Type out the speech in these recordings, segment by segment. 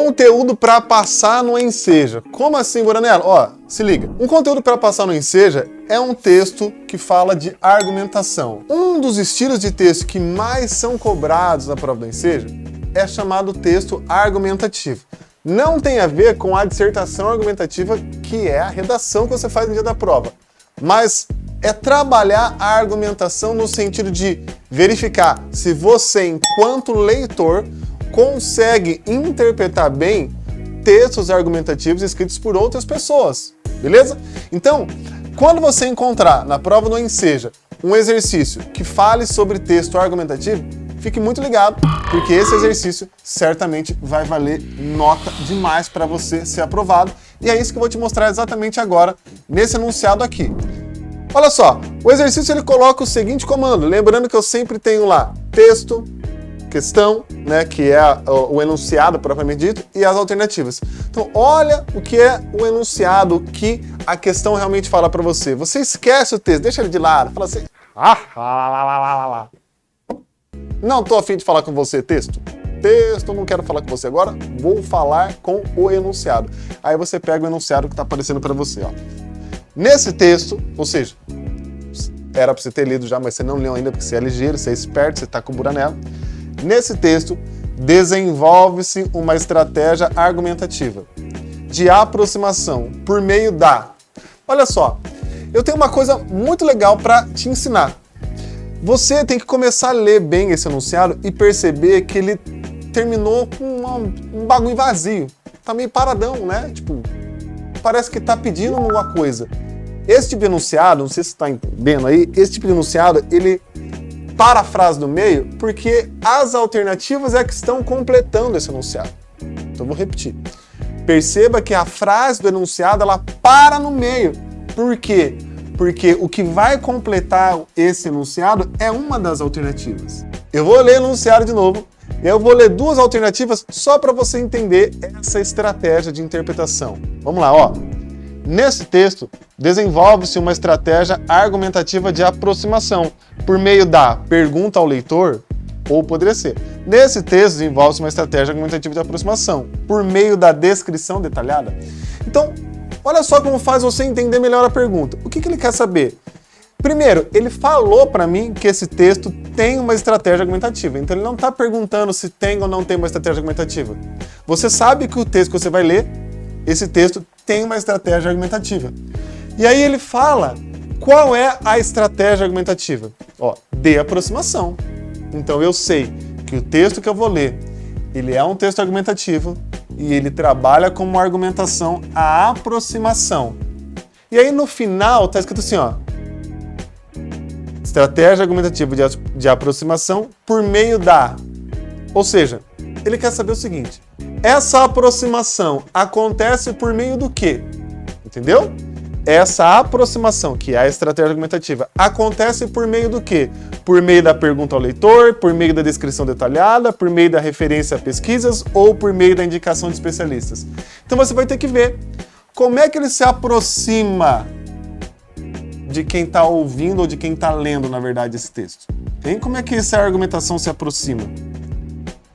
conteúdo para passar no Enseja. Como assim, Buranello? Ó, se liga. Um conteúdo para passar no Enseja é um texto que fala de argumentação. Um dos estilos de texto que mais são cobrados na prova do Enseja é chamado texto argumentativo. Não tem a ver com a dissertação argumentativa, que é a redação que você faz no dia da prova, mas é trabalhar a argumentação no sentido de verificar se você, enquanto leitor, consegue interpretar bem textos argumentativos escritos por outras pessoas, beleza? Então, quando você encontrar na prova do Enseja um exercício que fale sobre texto argumentativo, fique muito ligado, porque esse exercício certamente vai valer nota demais para você ser aprovado. E é isso que eu vou te mostrar exatamente agora, nesse enunciado aqui. Olha só, o exercício ele coloca o seguinte comando, lembrando que eu sempre tenho lá texto, questão, né, que é o enunciado propriamente dito, e as alternativas. Então, olha o que é o enunciado, o que a questão realmente fala para você. Você esquece o texto, deixa ele de lado, fala assim, não tô a fim de falar com você, texto. Texto, não quero falar com você agora, vou falar com o enunciado. Aí você pega o enunciado que está aparecendo para você, ó. Nesse texto, ou seja, era para você ter lido já, mas você não leu ainda porque você é ligeiro, você é esperto, você está com o Buranello. Nesse texto, desenvolve-se uma estratégia argumentativa de aproximação por meio da... Olha só, eu tenho uma coisa muito legal para te ensinar. Você tem que começar a ler bem esse enunciado e perceber que ele terminou com um bagulho vazio. Tá meio paradão, né? Tipo, parece que tá pedindo alguma coisa. Esse tipo de enunciado, não sei se você tá entendendo aí, esse tipo de enunciado, ele para a frase no meio porque as alternativas é que estão completando esse enunciado. Então eu vou repetir. Perceba que a frase do enunciado, ela para no meio. Por quê? Porque o que vai completar esse enunciado é uma das alternativas. Eu vou ler o enunciado de novo, e eu vou ler duas alternativas só para você entender essa estratégia de interpretação. Vamos lá, ó. Nesse texto, desenvolve-se uma estratégia argumentativa de aproximação por meio da pergunta ao leitor, ou poderia ser. Nesse texto, desenvolve-se uma estratégia argumentativa de aproximação por meio da descrição detalhada. Então, olha só como faz você entender melhor a pergunta. O que ele quer saber? Primeiro, ele falou para mim que esse texto tem uma estratégia argumentativa. Então ele não está perguntando se tem ou não tem uma estratégia argumentativa. Você sabe que o texto que você vai ler, esse texto tem uma estratégia argumentativa. E aí ele fala qual é a estratégia argumentativa. Ó, de aproximação. Então eu sei que o texto que eu vou ler, ele é um texto argumentativo, e ele trabalha como argumentação a aproximação. E aí no final está escrito assim, ó, estratégia argumentativa de aproximação por meio da... Ou seja, ele quer saber o seguinte, essa aproximação acontece por meio do quê? Entendeu? Essa aproximação, que é a estratégia argumentativa, acontece por meio do quê? Por meio da pergunta ao leitor, por meio da descrição detalhada, por meio da referência a pesquisas ou por meio da indicação de especialistas. Então você vai ter que ver como é que ele se aproxima de quem está ouvindo ou de quem está lendo, na verdade, esse texto. Hein? Como é que essa argumentação se aproxima?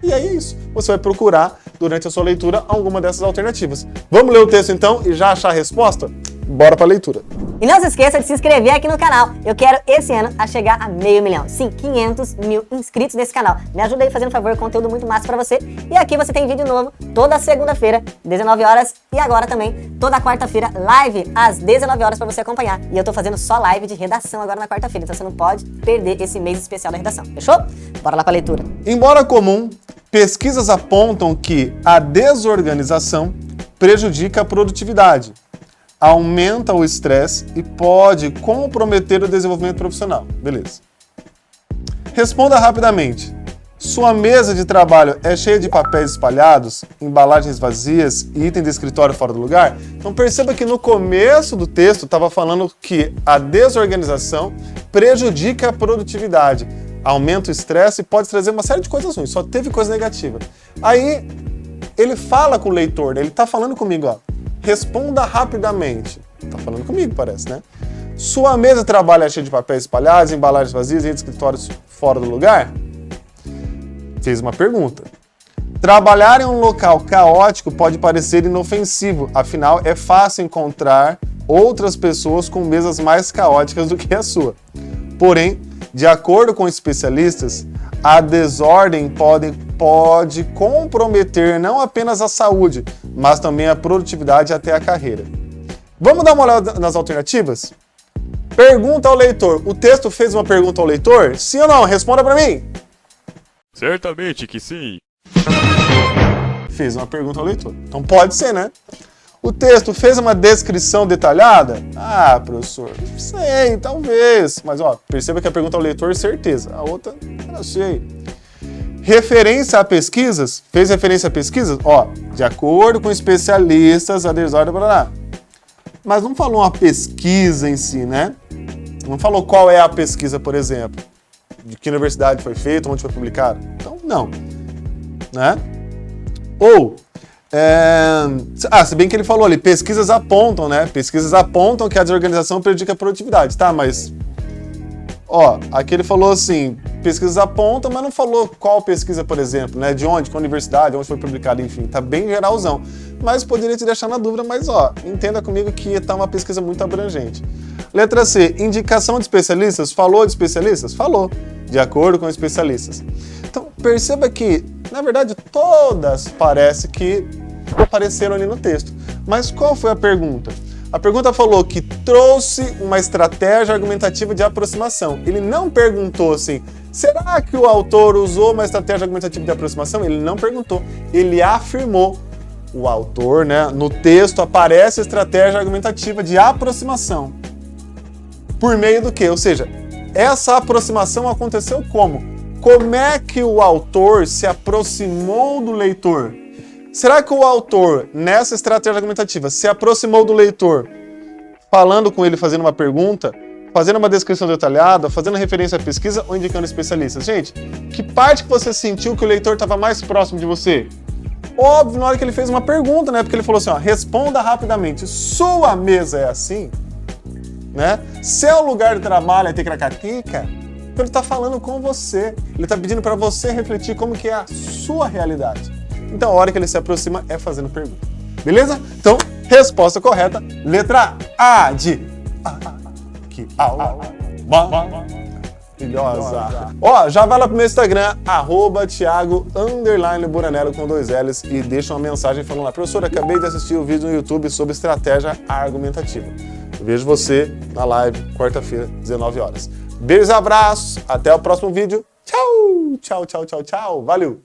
E aí é isso. Você vai procurar, durante a sua leitura, alguma dessas alternativas. Vamos ler o texto então e já achar a resposta? Bora para a leitura. E não se esqueça de se inscrever aqui no canal. Eu quero esse ano a chegar a 500 mil. Sim, 500 mil inscritos nesse canal. Me ajuda aí fazendo favor, conteúdo muito massa pra você. E aqui você tem vídeo novo toda segunda-feira, 19 horas. E agora também, toda quarta-feira, live às 19 horas pra você acompanhar. E eu tô fazendo só live de redação agora na quarta-feira. Então você não pode perder esse mês especial da redação. Fechou? Bora lá pra leitura. Embora comum, pesquisas apontam que a desorganização prejudica a produtividade, aumenta o estresse e pode comprometer o desenvolvimento profissional. Beleza. Responda rapidamente. Sua mesa de trabalho é cheia de papéis espalhados, embalagens vazias e itens de escritório fora do lugar? Então perceba que no começo do texto estava falando que a desorganização prejudica a produtividade, aumenta o estresse e pode trazer uma série de coisas ruins, só teve coisa negativa. Aí ele fala com o leitor, né? Ele está falando comigo, ó. Responda rapidamente. Tá falando comigo, parece, né? Sua mesa de trabalho é cheia de papéis espalhados, embalagens vazias e escritórios fora do lugar? Fez uma pergunta. Trabalhar em um local caótico pode parecer inofensivo, afinal é fácil encontrar outras pessoas com mesas mais caóticas do que a sua. Porém, de acordo com especialistas, a desordem pode comprometer não apenas a saúde, mas também a produtividade e até a carreira. Vamos dar uma olhada nas alternativas? Pergunta ao leitor. O texto fez uma pergunta ao leitor? Sim ou não? Responda para mim. Certamente que sim. Fez uma pergunta ao leitor. Então pode ser, né? O texto fez uma descrição detalhada? Ah, professor, não sei, talvez. Mas, ó, perceba que a pergunta ao leitor, certeza. A outra, não sei. Referência a pesquisas? Fez referência a pesquisas? Ó, de acordo com especialistas, a desordem... Mas não falou uma pesquisa em si, né? Não falou qual é a pesquisa, por exemplo. De que universidade foi feita, onde foi publicado. Então, não. Né? Ou... se bem que ele falou ali, pesquisas apontam, né? Pesquisas apontam que a desorganização prejudica a produtividade, tá? Mas, ó, aqui ele falou assim, pesquisas apontam, mas não falou qual pesquisa, por exemplo, né? De onde, qual universidade, onde foi publicado, enfim, tá bem geralzão. Mas poderia te deixar na dúvida, mas, ó, entenda comigo que tá uma pesquisa muito abrangente. Letra C, indicação de especialistas. Falou de especialistas? Falou, de acordo com especialistas. Então, perceba que, na verdade, todas parece que apareceram ali no texto. Mas qual foi a pergunta? A pergunta falou que trouxe uma estratégia argumentativa de aproximação. Ele não perguntou assim, será que o autor usou uma estratégia argumentativa de aproximação? Ele não perguntou, ele afirmou. O autor, né, no texto aparece a estratégia argumentativa de aproximação. Por meio do quê? Ou seja, essa aproximação aconteceu como? Como é que o autor se aproximou do leitor? Será que o autor, nessa estratégia argumentativa, se aproximou do leitor falando com ele, fazendo uma pergunta, fazendo uma descrição detalhada, fazendo referência à pesquisa ou indicando especialistas? Gente, que parte que você sentiu que o leitor estava mais próximo de você? Óbvio, na hora que ele fez uma pergunta, né? Porque ele falou assim, ó, responda rapidamente, sua mesa é assim? Né? Seu lugar de trabalho é ticracatica? Então ele está falando com você, ele está pedindo para você refletir como que é a sua realidade. Então a hora que ele se aproxima é fazendo pergunta. Beleza? Então, resposta correta, letra A de... Maravilhosa. Ó, já vai lá pro meu Instagram, @Thiago_Buranello com 2 L's e deixa uma mensagem falando lá, professor, acabei de assistir o vídeo no YouTube sobre estratégia argumentativa. Eu vejo você na live, quarta-feira, 19 horas. Beijos e abraços, até o próximo vídeo. Tchau, tchau, tchau, tchau, tchau. Valeu!